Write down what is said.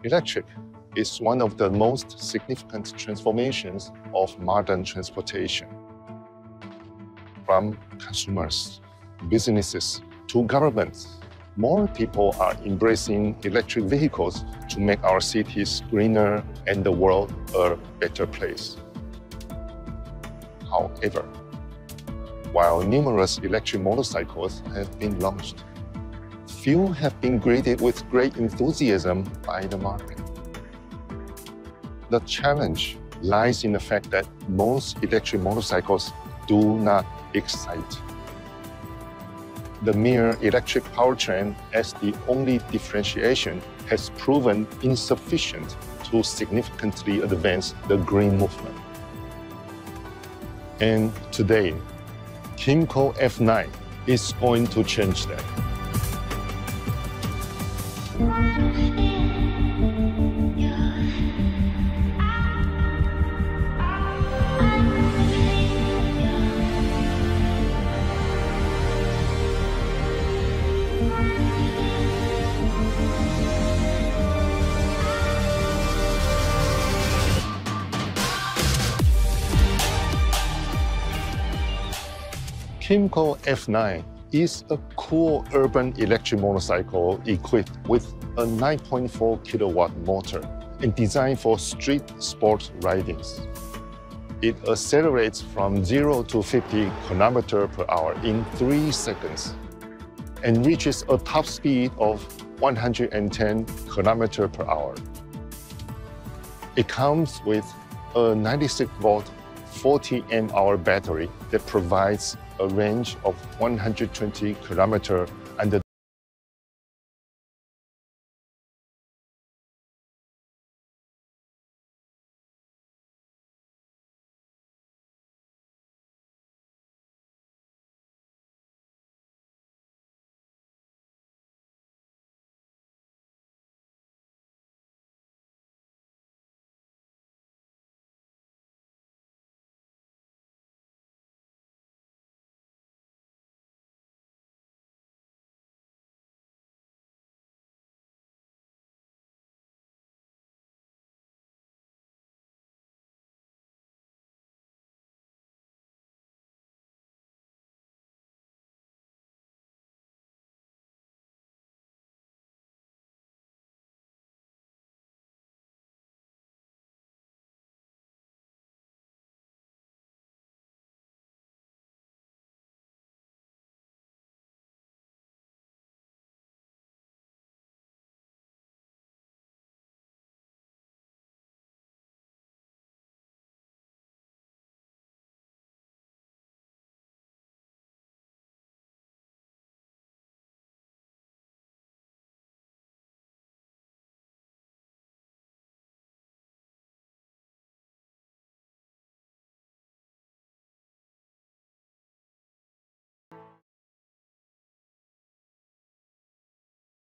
Electric is one of the most significant transformations of modern transportation. From consumers, businesses, to governments, more people are embracing electric vehicles to make our cities greener and the world a better place. However, while numerous electric motorcycles have been launched, few have been greeted with great enthusiasm by the market. The challenge lies in the fact that most electric motorcycles do not excite. The mere electric powertrain as the only differentiation has proven insufficient to significantly advance the green movement. And today, KYMCO F9 is going to change that. KYMCO F9 is a cool urban electric motorcycle equipped with a 9.4 kilowatt motor and designed for street sport ridings. It accelerates from 0 to 50 km per hour in 3 seconds and reaches a top speed of 110 km per hour. It comes with a 96-volt 40 amp-hour battery that provides a range of 120 km under